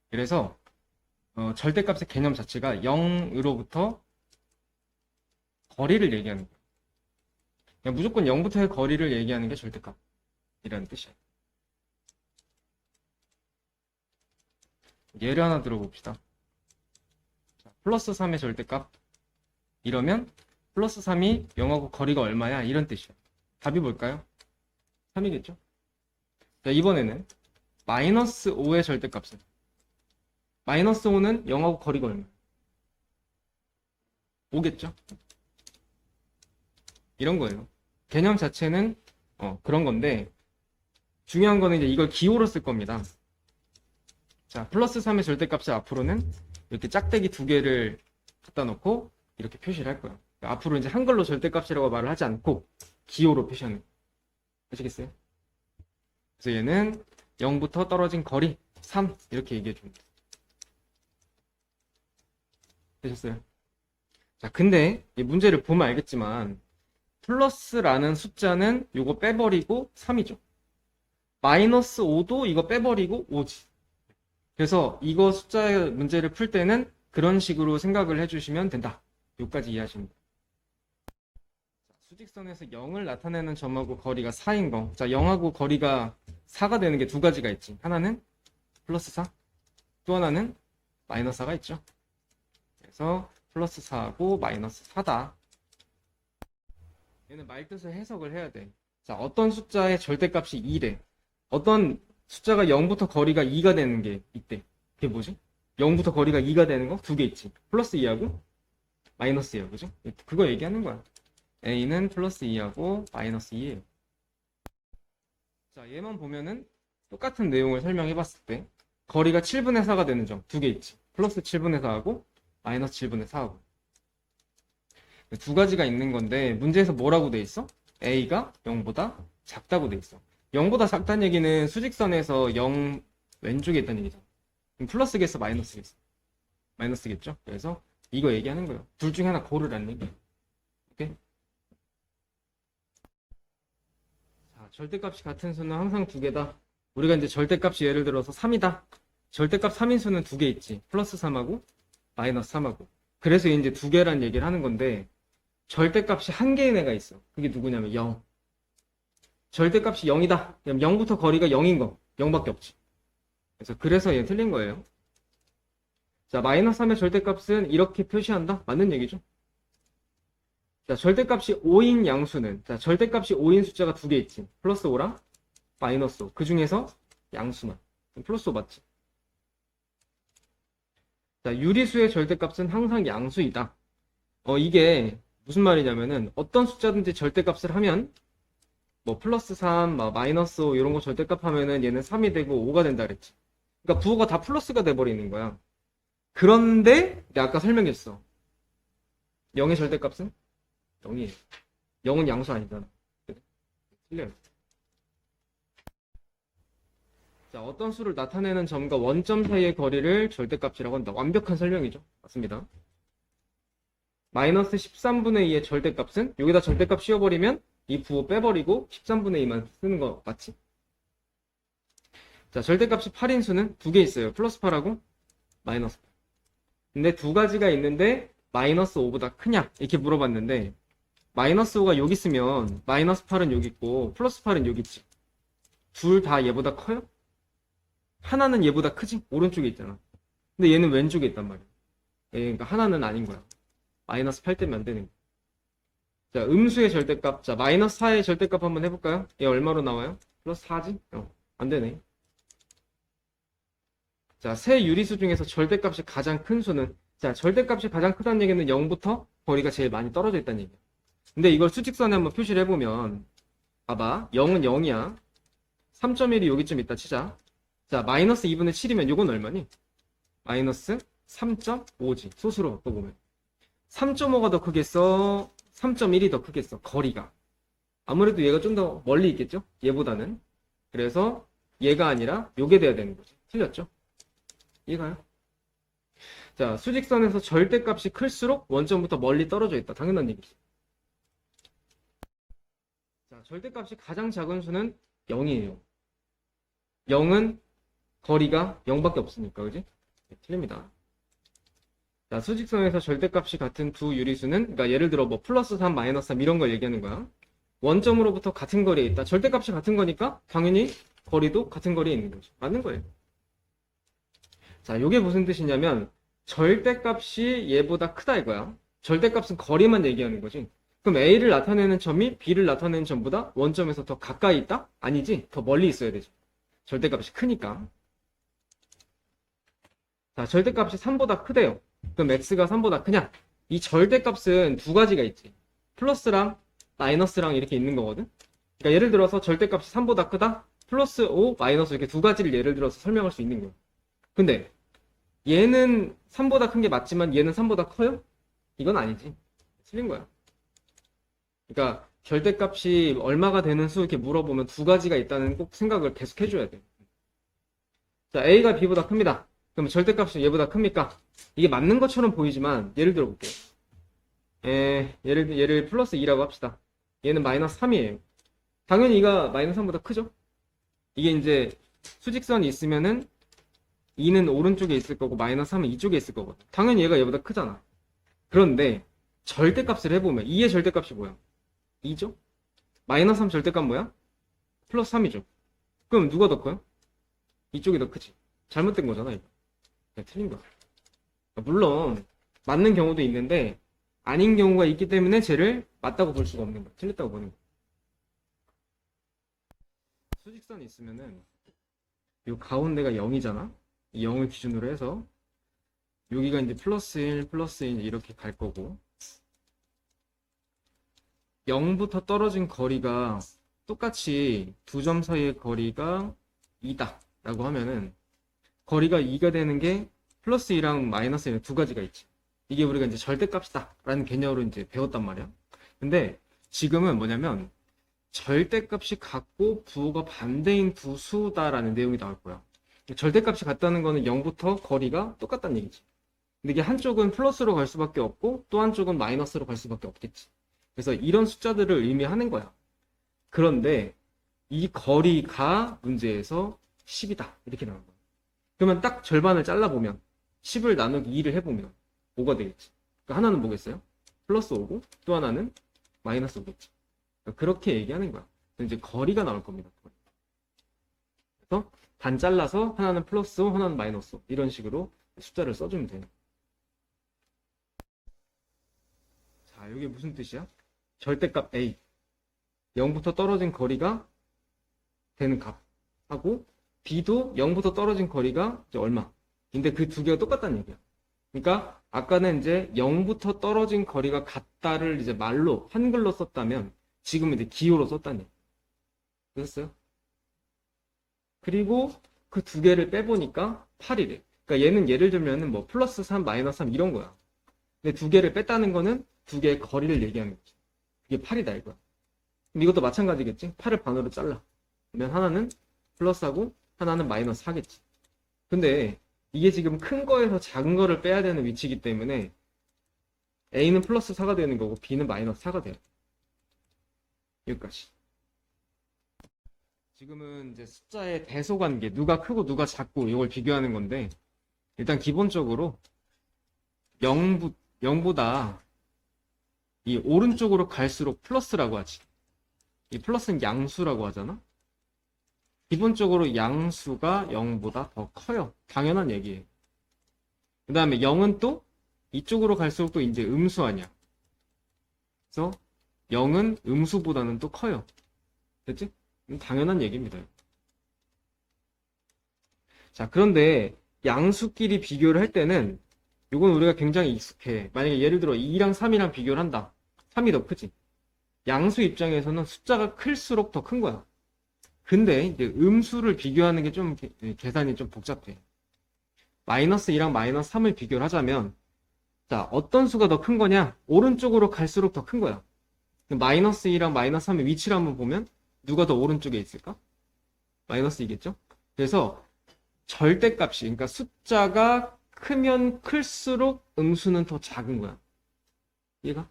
그래서 절대값의 개념 자체가 0으로부터 거리를 얘기하는 거예요. 그냥 무조건 0부터의 거리를 얘기하는 게 절대값이라는 뜻이에요. 예를 하나 들어봅시다. 자, 플러스 3의 절대값 이러면 플러스 3이 0하고 거리가 얼마야? 이런 뜻이에요. 답이 뭘까요? 3이겠죠? 자, 이번에는 마이너스 5의 절대값은 마이너스 5는 0하고 거리가 얼마야? 5겠죠? 이런 거예요. 개념 자체는 그런 건데 중요한 거는 이제 이걸 기호로 쓸 겁니다. 자, 플러스 3의 절대값을 앞으로는 이렇게 짝대기 두 개를 갖다 놓고 이렇게 표시를 할 거예요. 그러니까 앞으로 이제 한글로 절대값이라고 말을 하지 않고 기호로 표시하는 거예요. 아시겠어요? 그래서 얘는 0부터 떨어진 거리 3 이렇게 얘기해 줍니다. 되셨어요? 자, 근데 이 문제를 보면 알겠지만 플러스라는 숫자는 이거 빼버리고 3이죠. 마이너스 5도 이거 빼버리고 5지. 그래서 이거 숫자 문제를 풀 때는 그런 식으로 생각을 해주시면 된다. 여기까지 이해하시면 돼요. 수직선에서 0을 나타내는 점하고 거리가 4인 거. 자, 0하고 거리가 4가 되는 게 두 가지가 있지. 하나는 플러스 4, 또 하나는 마이너스 4가 있죠. 그래서 플러스 4하고 마이너스 4다. 얘는 말뜻을 해석을 해야 돼. 자, 어떤 숫자의 절대값이 2래. 어떤 숫자가 0부터 거리가 2가 되는 게 있대. 그게 뭐지? 0부터 거리가 2가 되는 거 두 개 있지. 플러스 2하고 마이너스 2하고, 그죠? 그거 얘기하는 거야. A는 플러스 2하고 마이너스 2예요. 자, 얘만 보면은 똑같은 내용을 설명해 봤을 때 거리가 7분의 4가 되는 점 두 개 있지. 플러스 7분의 4하고 마이너스 7분의 4하고. 두 가지가 있는 건데 문제에서 뭐라고 돼 있어? A가 0보다 작다고 돼 있어. 0보다 작다는 얘기는 수직선에서 0 왼쪽에 있다는 얘기죠. 그럼 플러스겠어, 마이너스겠어? 마이너스겠죠? 그래서 이거 얘기하는 거예요. 둘 중에 하나 고르라는 얘기예요. 오케이? 자, 절대값이 같은 수는 항상 두 개다. 우리가 이제 절대값이 예를 들어서 3이다. 절대값 3인 수는 두 개 있지. 플러스 3하고 마이너스 3하고. 그래서 이제 두 개란 얘기를 하는 건데 절대값이 한 개인 애가 있어. 그게 누구냐면 0. 절대값이 0이다. 그럼 0부터 거리가 0인 거. 0밖에 없지. 그래서 얘 틀린 거예요. 자, 마이너스 3의 절대값은 이렇게 표시한다? 맞는 얘기죠? 자, 절대값이 5인 양수는, 자, 절대값이 5인 숫자가 두 개 있지. 플러스 5랑 마이너스 5. 그 중에서 양수만. 플러스 5 맞지? 자, 유리수의 절대값은 항상 양수이다. 이게 무슨 말이냐면은 어떤 숫자든지 절대값을 하면 뭐 플러스 3, 마이너스 5 이런 거 절대값 하면은 얘는 3이 되고 5가 된다 그랬지. 그러니까 부호가 다 플러스가 돼버리는 거야. 그런데 내가 아까 설명했어. 0의 절대값은 0이에요. 0은 양수 아니잖아. 틀려요. 자, 어떤 수를 나타내는 점과 원점 사이의 거리를 절대값이라고 한다. 완벽한 설명이죠. 맞습니다. 마이너스 13분의 2의 절대값은 여기다 절대값 씌워버리면 이 부호 빼버리고 13분의 2만 쓰는 거 맞지? 자, 절대값이 8인 수는 두 개 있어요. 플러스 8하고 마이너스 8. 근데 두 가지가 있는데 마이너스 5보다 크냐? 이렇게 물어봤는데 마이너스 5가 여기 있으면 마이너스 8은 여기 있고 플러스 8은 여기 있지. 둘 다 얘보다 커요? 하나는 얘보다 크지? 오른쪽에 있잖아. 근데 얘는 왼쪽에 있단 말이야. 그러니까 하나는 아닌 거야. 마이너스 8 때문에 안 되는 거야. 자, 음수의 절대값. 자, 마이너스 4의 절대값 한번 해볼까요? 얘 얼마로 나와요? 플러스 4지? 안 되네. 자, 세 유리수 중에서 절대값이 가장 큰 수는, 자, 절대값이 가장 크다는 얘기는 0부터 거리가 제일 많이 떨어져 있다는 얘기야. 근데 이걸 수직선에 한번 표시를 해보면, 봐봐. 0은 0이야. 3.1이 여기쯤 있다 치자. 자, 마이너스 2분의 7이면 이건 얼마니? 마이너스 3.5지. 소수로 바꿔보면. 3.5가 더 크겠어? 3.1이 더 크겠어? 거리가. 아무래도 얘가 좀 더 멀리 있겠죠? 얘보다는. 그래서 얘가 아니라 요게 돼야 되는 거지. 틀렸죠? 이해가요? 자, 수직선에서 절대값이 클수록 원점부터 멀리 떨어져 있다. 당연한 얘기지. 자, 절대값이 가장 작은 수는 0이에요. 0은 거리가 0밖에 없으니까, 그지? 네, 틀립니다. 자, 수직선에서 절대값이 같은 두 유리수는, 그러니까 예를 들어 뭐 플러스 3, 마이너스 3 이런 걸 얘기하는 거야. 원점으로부터 같은 거리에 있다. 절대값이 같은 거니까 당연히 거리도 같은 거리에 있는 거죠. 맞는 거예요. 자, 요게 무슨 뜻이냐면 절대값이 얘보다 크다 이거야. 절대값은 거리만 얘기하는 거지. 그럼 A를 나타내는 점이 B를 나타내는 점보다 원점에서 더 가까이 있다? 아니지. 더 멀리 있어야 되죠. 절대값이 크니까. 자, 절대값이 3보다 크대요. 그럼 X가 3보다 크냐? 이 절대값은 두 가지가 있지. 플러스랑 마이너스랑 이렇게 있는 거거든. 그러니까 예를 들어서 절대값이 3보다 크다? 플러스 5, 마이너스 이렇게 두 가지를 예를 들어서 설명할 수 있는 거야. 근데 얘는 3보다 큰 게 맞지만 얘는 3보다 커요? 이건 아니지. 틀린 거야. 그러니까 절대값이 얼마가 되는 수 이렇게 물어보면 두 가지가 있다는 꼭 생각을 계속 해줘야 돼. 자, A가 B보다 큽니다. 그럼 절대값이 얘보다 큽니까? 이게 맞는 것처럼 보이지만 예를 들어 볼게요. 얘를 플러스 2라고 합시다. 얘는 마이너스 3이에요. 당연히 이가 마이너스 3보다 크죠? 이게 이제 수직선이 있으면은 2는 오른쪽에 있을 거고 마이너스 3은 이쪽에 있을 거거든. 당연히 얘가 얘보다 크잖아. 그런데 절대값을 해보면 2의 절대값이 뭐야? 2죠? 마이너스 3 절대값 뭐야? 플러스 3이죠. 그럼 누가 더 커요? 이쪽이 더 크지. 잘못된 거잖아 이거. 그냥 틀린 거야. 물론 맞는 경우도 있는데 아닌 경우가 있기 때문에 쟤를 맞다고 볼 수가 없는 거야. 틀렸다고 보는 거야. 수직선이 있으면은 요 가운데가 0이잖아. 이 0을 기준으로 해서 여기가 이제 플러스 1, 플러스 1 이렇게 갈 거고 0부터 떨어진 거리가 똑같이 두 점 사이의 거리가 2다 라고 하면은 거리가 2가 되는 게 플러스 2랑 마이너스 2랑 두 가지가 있지. 이게 우리가 이제 절대값이다 라는 개념으로 이제 배웠단 말이야. 근데 지금은 뭐냐면 절대값이 같고 부호가 반대인 두 수다라는 내용이 나올 거야. 절대값이 같다는 거는 0부터 거리가 똑같다는 얘기지. 근데 이게 한쪽은 플러스로 갈 수밖에 없고 또 한쪽은 마이너스로 갈 수밖에 없겠지. 그래서 이런 숫자들을 의미하는 거야. 그런데 이 거리가 문제에서 10이다 이렇게 나온 거야. 그러면 딱 절반을 잘라보면 10을 나누기 2를 해보면 5가 되겠지. 그러니까 하나는 뭐겠어요? 플러스 5고 또 하나는 마이너스 5겠지. 그러니까 그렇게 얘기하는 거야. 이제 거리가 나올 겁니다. 그래서 반 잘라서 하나는 플러스 5, 하나는 마이너스 5 이런 식으로 숫자를 써주면 돼요. 자, 이게 무슨 뜻이야? 절대값 A. 0부터 떨어진 거리가 되는 값. 하고, B도 0부터 떨어진 거리가 이제 얼마. 근데 그 두 개가 똑같다는 얘기야. 그러니까, 아까는 이제 0부터 떨어진 거리가 같다를 이제 말로, 한글로 썼다면, 지금은 이제 기호로 썼다는 얘기야. 됐어요? 그리고 그 두 개를 빼보니까 8이래. 그러니까 얘는 예를 들면은 뭐 플러스 3, 마이너스 3 이런 거야. 근데 두 개를 뺐다는 거는 두 개의 거리를 얘기하는 거지. 그게 8이다 이거야. 그럼 이것도 마찬가지겠지? 8을 반으로 잘라. 그러면 하나는 플러스하고 하나는 마이너스 하겠지. 근데 이게 지금 큰 거에서 작은 거를 빼야 되는 위치이기 때문에 A는 플러스 4가 되는 거고 B는 마이너스 4가 돼요. 여기까지. 지금은 이제 숫자의 대소관계, 누가 크고 누가 작고 이걸 비교하는 건데, 일단 기본적으로 0보다 이 오른쪽으로 갈수록 플러스라고 하지. 이 플러스는 양수라고 하잖아. 기본적으로 양수가 0보다 더 커요. 당연한 얘기예요. 그 다음에 0은 또 이쪽으로 갈수록 또 이제 음수 아니야. 그래서 0은 음수보다는 또 커요. 됐지? 당연한 얘기입니다. 자, 그런데 양수끼리 비교를 할 때는 이건 우리가 굉장히 익숙해. 만약에 예를 들어 2랑 3이랑 비교를 한다. 3이 더 크지. 양수 입장에서는 숫자가 클수록 더 큰 거야. 근데 이제 음수를 비교하는 게 좀 계산이 좀 복잡해. 마이너스 2랑 마이너스 3을 비교를 하자면, 자, 어떤 수가 더 큰 거냐? 오른쪽으로 갈수록 더 큰 거야. 마이너스 2랑 마이너스 3의 위치를 한번 보면 누가 더 오른쪽에 있을까? 마이너스 2겠죠? 그래서 절대값이, 그러니까 숫자가 크면 클수록 음수는 더 작은 거야. 이해가?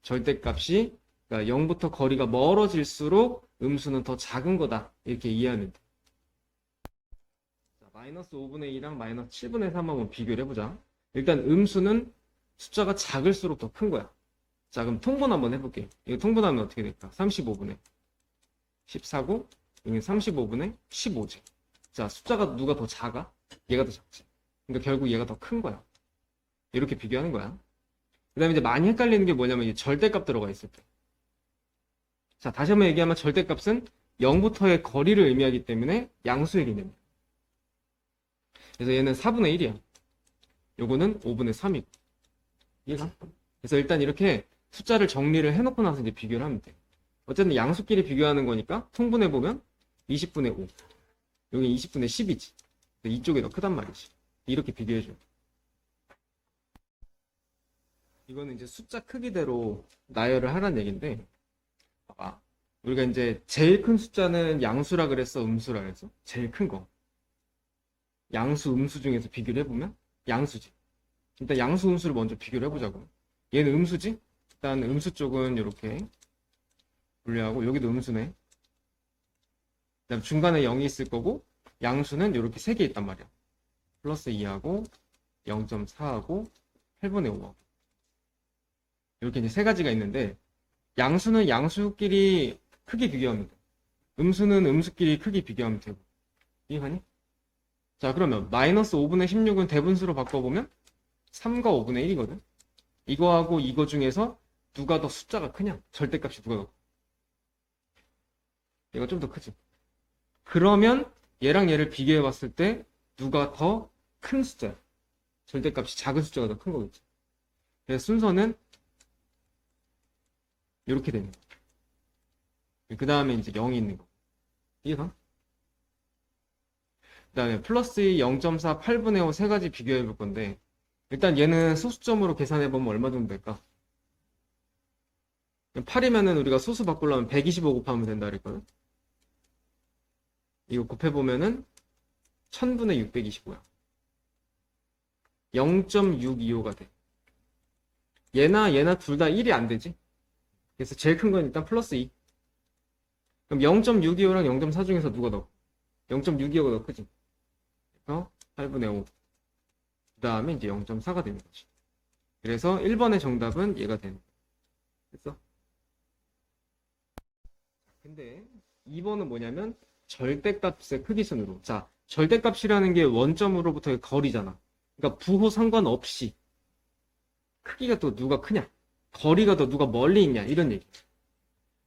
절대값이, 그러니까 0부터 거리가 멀어질수록 음수는 더 작은 거다. 이렇게 이해하면 돼. 자, 마이너스 5분의 2랑 마이너스 7분의 3 한번 비교를 해보자. 일단 음수는 숫자가 작을수록 더 큰 거야. 자, 그럼 통분 한번 해볼게. 이거 통분하면 어떻게 될까? 35분의 14고, 여기 35분의 15지. 자, 숫자가 누가 더 작아? 얘가 더 작지. 그러니까 결국 얘가 더 큰 거야. 이렇게 비교하는 거야. 그 다음에 이제 많이 헷갈리는 게 뭐냐면 이제 절대값 들어가 있을 때. 자, 다시 한번 얘기하면 절대값은 0부터의 거리를 의미하기 때문에 양수의 개념이야. 그래서 얘는 4분의 1이야. 요거는 5분의 3이고. 이해가? 그래서 일단 이렇게 숫자를 정리를 해놓고 나서 이제 비교를 하면 돼. 어쨌든 양수끼리 비교하는 거니까 통분해보면 20분의 5. 여기 20분의 10이지. 이쪽이 더 크단 말이지. 이렇게 비교해줘. 이거는 이제 숫자 크기대로 나열을 하라는 얘기인데, 봐봐. 우리가 이제 제일 큰 숫자는 양수라 그랬어, 음수라 그랬어? 제일 큰 거. 양수, 음수 중에서 비교를 해보면 양수지. 일단 양수, 음수를 먼저 비교를 해보자고. 얘는 음수지? 일단 음수 쪽은 이렇게 분류하고, 여기도 음수네. 그다음 중간에 0이 있을 거고, 양수는 이렇게 3개 있단 말이야. 플러스 2하고 0.4하고 8분의 5하고 이렇게 이제 세 가지가 있는데, 양수는 양수끼리 크기 비교하면 돼. 음수는 음수끼리 크기 비교하면 되고. 이해하니? 자, 그러면 마이너스 5분의 16은 대분수로 바꿔보면 3과 5분의 1이거든. 이거하고 이거 중에서 누가 더 숫자가 크냐? 절대값이 누가 더 커? 얘가 좀 더 크지. 그러면 얘랑 얘를 비교해 봤을 때 누가 더 큰 숫자야? 절대값이 작은 숫자가 더 큰 거겠지. 그래서 순서는 이렇게 되는 거야. 그 다음에 이제 0이 있는 거. 이해가? 그 다음에 플러스 2, 0.4, 8분의 5 세 가지 비교해 볼 건데, 일단 얘는 소수점으로 계산해 보면 얼마 정도 될까? 8이면은 우리가 소수 바꾸려면 125 곱하면 된다 그랬거든? 이거 곱해보면은 1000분의 625야. 0.625가 돼. 얘나 둘 다 1이 안 되지? 그래서 제일 큰 건 일단 플러스 2. 그럼 0.625랑 0.4 중에서 누가 더? 0.625가 더 크지? 그래서 8분의 5. 그 다음에 이제 0.4가 되는 거지. 그래서 1번의 정답은 얘가 되는 거야. 됐어? 근데 2번은 뭐냐면 절대값의 크기 순으로. 자, 절대값이라는 게 원점으로부터의 거리잖아. 그러니까 부호 상관없이 크기가 더 누가 크냐, 거리가 더 누가 멀리 있냐, 이런 얘기.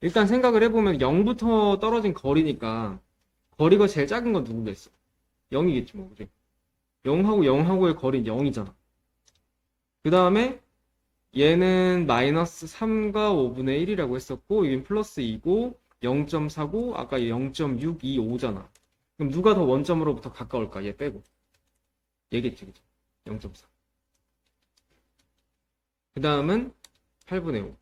일단 생각을 해보면 0부터 떨어진 거리니까 거리가 제일 작은 건 누구겠어? 0이겠지 뭐, 그지? 0하고 0하고의 거리는 0이잖아. 그 다음에 얘는 마이너스 3과 5분의 1이라고 했었고, 여긴 플러스 2고 0.4고 아까 0.625잖아. 그럼 누가 더 원점으로부터 가까울까? 얘 빼고. 얘겠지, 그죠? 0.4. 그 다음은 8분의 5.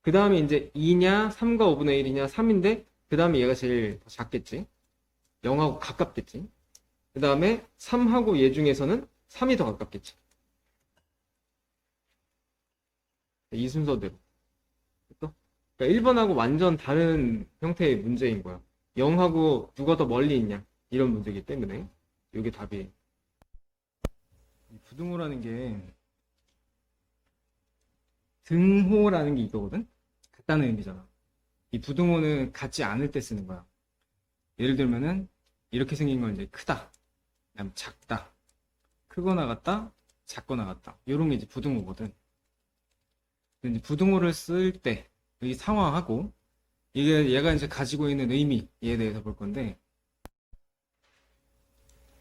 그 다음에 이제 2냐, 3과 5분의 1이냐, 3인데, 그 다음에 얘가 제일 더 작겠지. 0하고 가깝겠지. 그 다음에 3하고 얘 중에서는 3이 더 가깝겠지. 이 순서대로. 그러니까 1번하고 완전 다른 형태의 문제인 거야. 0하고 누가 더 멀리 있냐, 이런 문제이기 때문에 이게 답이에요. 부등호라는 게 등호라는 게 이거거든? 같다는 의미잖아. 이 부등호는 같지 않을 때 쓰는 거야. 예를 들면은 이렇게 생긴 건 이제 크다, 그다음 작다, 크거나 같다, 작거나 같다, 이런 게 이제 부등호거든. 근데 이제 부등호를 쓸 때 이 상황하고 이게 얘가 이제 가지고 있는 의미에 대해서 볼 건데,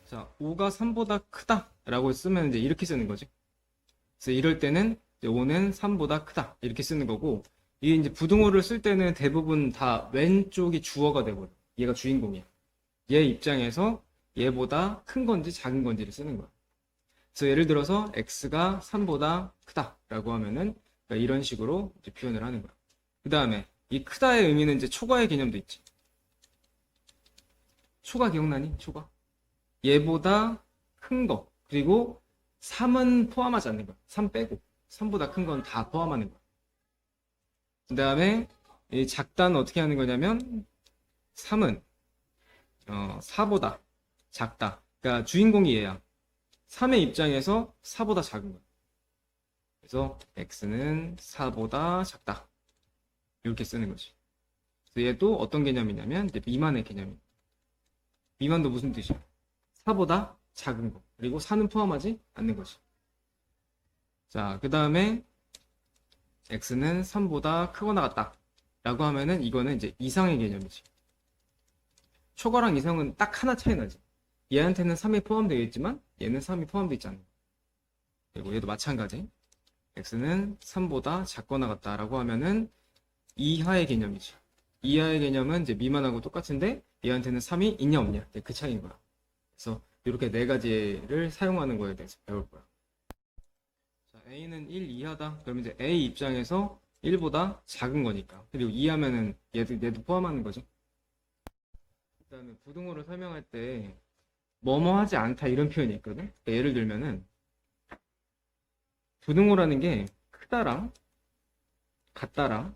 자, 5가 3보다 크다 라고 쓰면 이제 이렇게 쓰는 거지. 그래서 이럴 때는 5는 3보다 크다 이렇게 쓰는 거고, 이게 이제 부등호를 쓸 때는 대부분 다 왼쪽이 주어가 되거든. 얘가 주인공이야. 얘 입장에서 얘보다 큰 건지 작은 건지를 쓰는 거야. 그래서 예를 들어서 x가 3보다 크다 라고 하면은 그러니까 이런 식으로 이제 표현을 하는 거야. 그 다음에 이 크다의 의미는 이제 초과의 개념도 있지. 초과 기억나니? 초과. 얘보다 큰 거. 그리고 3은 포함하지 않는 거야. 3 빼고. 3보다 큰 건 다 포함하는 거야. 그 다음에 이 작다는 어떻게 하는 거냐면 3은 4보다 작다. 그러니까 주인공이 얘야. 3의 입장에서 4보다 작은 거야. 그래서 x는 4보다 작다. 이렇게 쓰는 거지. 그래서 얘도 어떤 개념이냐면 이제 미만의 개념이야. 미만도 무슨 뜻이야? 4보다 작은 거. 그리고 4는 포함하지 않는 거지. 자, 그 다음에 x는 3보다 크거나 같다 라고 하면은 이거는 이제 이상의 개념이지. 초과랑 이상은 딱 하나 차이 나지. 얘한테는 3이 포함되어 있지만 얘는 3이 포함되어 있지 않는 거야. 그리고 얘도 마찬가지. x는 3보다 작거나 같다 라고 하면은 이하의 개념이지. 이하의 개념은 이제 미만하고 똑같은데 얘한테는 3이 있냐 없냐, 그 차이인 거야. 그래서 이렇게 네 가지를 사용하는 거에 대해서 배울 거야. 자, a는 1 이하다. 그러면 이제 a 입장에서 1보다 작은 거니까. 그리고 2하면은 얘도 포함하는 거죠. 그 다음에 부등호를 설명할 때 뭐뭐 하지 않다 이런 표현이 있거든. 그러니까 예를 들면은 부등호라는 게 크다랑 같다랑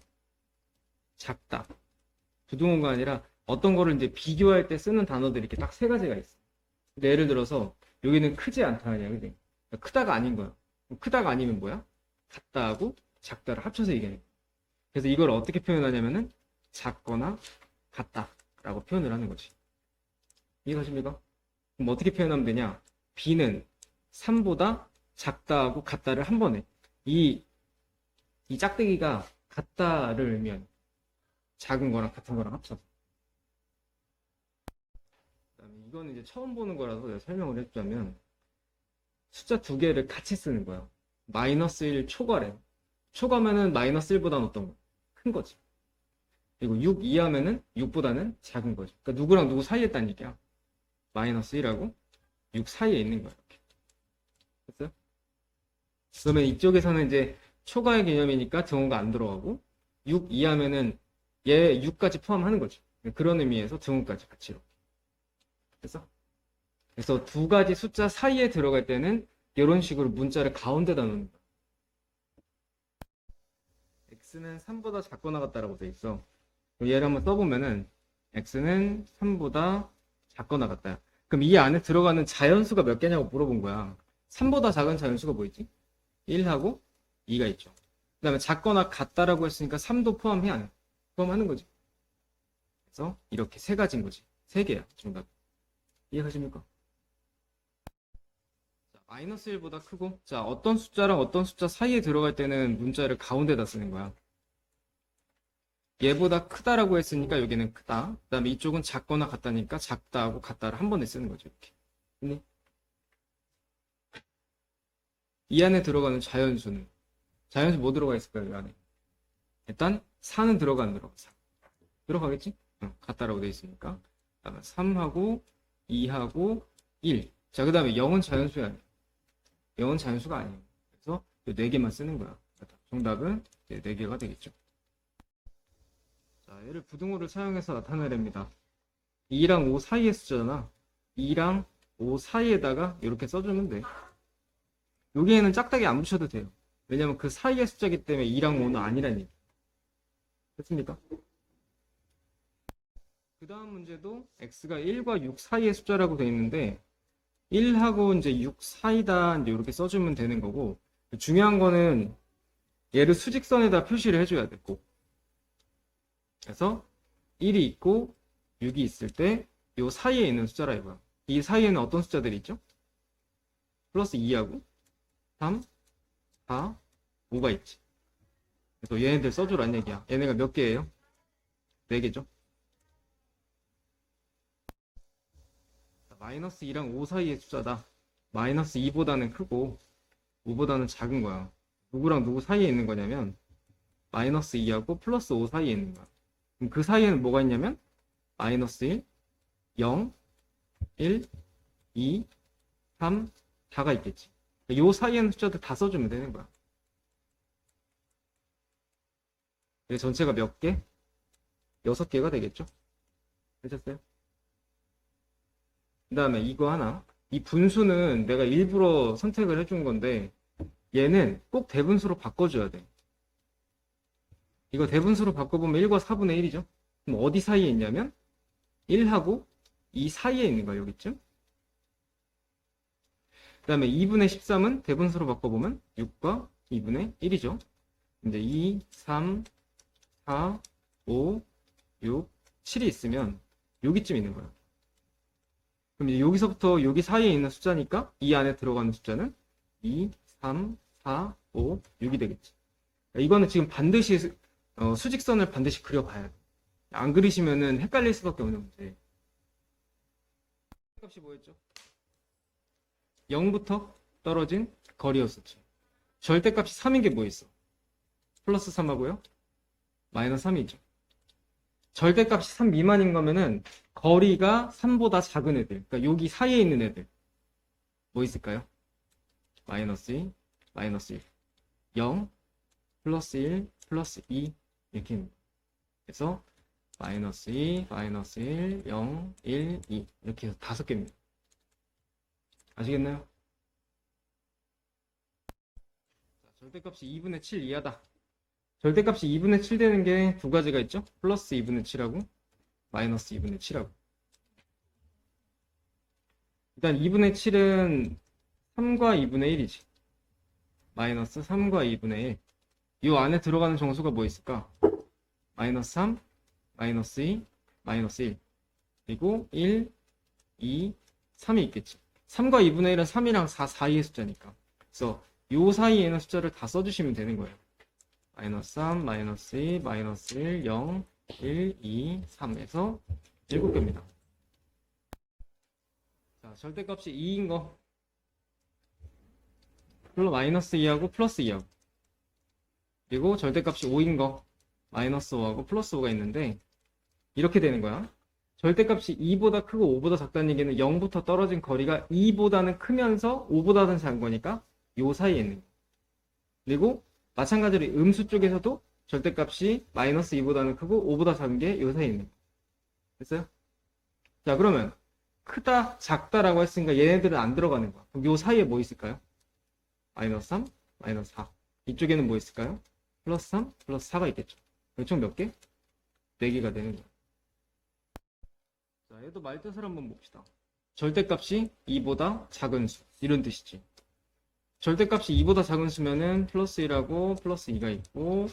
작다. 부등호가 아니라 어떤 거를 이제 비교할 때 쓰는 단어들이 이렇게 딱 세 가지가 있어. 근데 예를 들어서 여기는 크지 않다 아니야, 그지? 그러니까 크다가 아닌 거야. 크다가 아니면 뭐야? 같다하고 작다를 합쳐서 얘기하는 거야. 그래서 이걸 어떻게 표현하냐면은 작거나 같다라고 표현을 하는 거지. 이해가십니까? 그럼 어떻게 표현하면 되냐? b는 3보다 작다하고 같다를 한 번에 이 짝대기가 같다를 의미하는 작은 거랑 같은 거랑 합쳐서. 그다음에 이거는 이제 처음 보는 거라서 내가 설명을 해주자면 숫자 두 개를 같이 쓰는 거야. 마이너스 1 초과래. 초과면은 마이너스 1보다는 어떤 거? 큰 거지. 그리고 6 이하면은 6보다는 작은 거지. 그러니까 누구랑 누구 사이에 있다는 얘기야. 마이너스 1하고 6 사이에 있는 거야. 이렇게. 됐어요? 그러면 이쪽에서는 이제 초과의 개념이니까 등호가 안 들어가고 6 이하면은 얘 6까지 포함하는 거지. 그런 의미에서 등호까지 같이 이렇게. 됐어? 그래서 두 가지 숫자 사이에 들어갈 때는 이런 식으로 문자를 가운데다 넣는 거야. x는 3보다 작거나 같다라고 돼 있어. 얘를 한번 써보면은 x는 3보다 작거나 같다. 그럼 이 안에 들어가는 자연수가 몇 개냐고 물어본 거야. 3보다 작은 자연수가 뭐 있지? 1하고 2가 있죠. 그 다음에 작거나 같다라고 했으니까 3도 포함해 안 해? 포함하는 거지. 그래서 이렇게 세 가지인 거지. 세 개야, 정답. 이해가십니까? 마이너스 1보다 크고, 자, 어떤 숫자랑 어떤 숫자 사이에 들어갈 때는 문자를 가운데다 쓰는 거야. 얘보다 크다라고 했으니까 여기는 크다. 그 다음에 이쪽은 작거나 같다니까 작다 하고 같다를 한 번에 쓰는 거죠. 이렇게. 네. 이 안에 들어가는 자연수는? 자연수 뭐 들어가 있을까요? 이 안에. 일단 4는 들어가 안 들어가? 4. 들어가겠지? 같다라고 돼 있으니까. 그다음에 3하고 2하고 1. 자, 그 다음에 0은 자연수야. 0은 자연수가 아니에요. 그래서 4개만 쓰는 거야. 정답은 4개가 되겠죠. 자, 얘를 부등호를 사용해서 나타내랍니다. 2랑 5 사이의 숫자잖아. 2랑 5 사이에다가 이렇게 써주면 돼. 여기에는 짝짝이 안 붙여도 돼요. 왜냐면 그 사이의 숫자이기 때문에 2랑 5는 아니라는 얘기. 됐습니까? 그 다음 문제도 x가 1과 6 사이의 숫자라고 되어 있는데 1하고 이제 6 사이다 이제 이렇게 써주면 되는 거고, 중요한 거는 얘를 수직선에다 표시를 해줘야 돼. 꼭. 그래서 1이 있고 6이 있을 때 이 사이에 있는 숫자라 이거야. 이 사이에는 어떤 숫자들이 있죠? 플러스 2하고 3, 4, 5가 있지. 그래서 얘네들 써주란 얘기야. 얘네가 몇 개예요? 4개죠. 마이너스 2랑 5 사이의 숫자다. 마이너스 2보다는 크고 5보다는 작은 거야. 누구랑 누구 사이에 있는 거냐면 마이너스 2하고 플러스 5 사이에 있는 거야. 그럼 그 사이에는 뭐가 있냐면 마이너스 1, 0, 1, 2, 3, 4가 있겠지. 요 사이에는 숫자들 다 써주면 되는 거야. 전체가 몇 개? 6개가 되겠죠? 되셨어요? 그 다음에 이거 하나. 이 분수는 내가 일부러 선택을 해준 건데 얘는 꼭 대분수로 바꿔줘야 돼. 이거 대분수로 바꿔보면 1과 4분의 1이죠? 그럼 어디 사이에 있냐면 1하고 2 사이에 있는 거야, 여기쯤. 그 다음에 2분의 13은 대분수로 바꿔보면 6과 2분의 1이죠. 이제 2, 3, 4, 5, 6, 7이 있으면 여기쯤 있는 거야. 그럼 이제 여기서부터 여기 사이에 있는 숫자니까 이 안에 들어가는 숫자는 2, 3, 4, 5, 6이 되겠지. 이거는 지금 반드시 수직선을 반드시 그려봐야 돼. 안 그리시면은 헷갈릴 수밖에 없는 문제. 값이 뭐였죠? 0부터 떨어진 거리였었죠. 절대값이 3인 게 뭐 있어? 플러스 3하고요. 마이너스 3이 있죠. 절대값이 3 미만인 거면은 거리가 3보다 작은 애들, 그러니까 여기 사이에 있는 애들 뭐 있을까요? 마이너스 2, 마이너스 1, 0, 플러스 1, 플러스 2 이렇게 있는 거예요. 그래서 마이너스 2, 마이너스 1, 0, 1, 2 이렇게 해서 5개입니다. 아시겠나요? 자, 절대값이 2분의 7 이하다. 절대값이 2분의 7 되는 게 두 가지가 있죠? 플러스 2분의 7하고 마이너스 2분의 7하고. 일단 2분의 7은 3과 2분의 1이지. 마이너스 3과 2분의 1. 이 안에 들어가는 정수가 뭐 있을까? 마이너스 3, 마이너스 2, 마이너스 1. 그리고 1, 2, 3이 있겠지. 3과 2분의 1은 3이랑 4 사이의 숫자니까. 그래서 요 사이에 있는 숫자를 다 써주시면 되는 거예요. 마이너스 3, 마이너스 2, 마이너스 1, 0, 1, 2, 3에서 7개입니다. 자, 절대값이 2인 거. 물론 마이너스 2하고 플러스 2하고. 그리고 절대값이 5인 거. 마이너스 5하고 플러스 5가 있는데 이렇게 되는 거야. 절대값이 2보다 크고 5보다 작다는 얘기는 0부터 떨어진 거리가 2보다는 크면서 5보다는 작은 거니까 요 사이에 있는 거야. 그리고 마찬가지로 음수 쪽에서도 절대값이 마이너스 2보다는 크고 5보다 작은 게 요 사이에 있는 거야. 됐어요? 자, 그러면 크다, 작다라고 했으니까 얘네들은 안 들어가는 거야. 그럼 요 사이에 뭐 있을까요? 마이너스 3, 마이너스 4. 이쪽에는 뭐 있을까요? 플러스 3, 플러스 4가 있겠죠. 총 몇 개? 4개가 되는 거야. 자, 얘도 말뜻을 한번 봅시다. 절대값이 2보다 작은 수. 이런 뜻이지. 절대값이 2보다 작은 수면은 플러스 1하고 플러스 2가 있고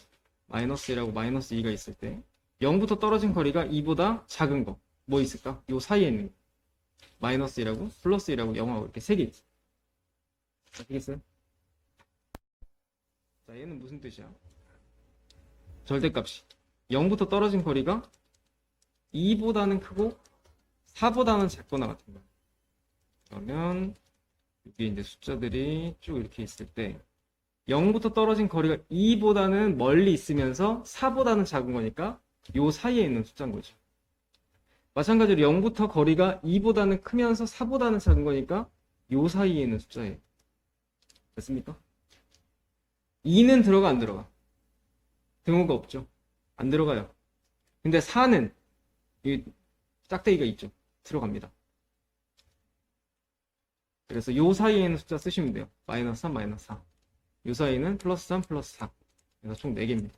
마이너스 1하고 마이너스 2가 있을 때 0부터 떨어진 거리가 2보다 작은 거. 뭐 있을까? 요 사이에 있는 거. 마이너스 1하고 플러스 1하고 0하고 이렇게 3개 있어. 아시겠어요? 자, 얘는 무슨 뜻이야? 절대값이 0부터 떨어진 거리가 2보다는 크고 4보다는 작거나 같은 거야. 그러면 여기 이제 숫자들이 쭉 이렇게 있을 때 0부터 떨어진 거리가 2보다는 멀리 있으면서 4보다는 작은 거니까 요 사이에 있는 숫자인 거죠. 마찬가지로 0부터 거리가 2보다는 크면서 4보다는 작은 거니까 요 사이에 있는 숫자예요. 됐습니까? 2는 들어가 안 들어가? 등호가 없죠. 안 들어가요. 근데 4는 이 짝대기가 있죠. 들어갑니다. 그래서 요 사이에 있는 숫자 쓰시면 돼요. 마이너스 3, 마이너스 4. 요 사이는 플러스 3, 플러스 4. 그래서 총 4개입니다.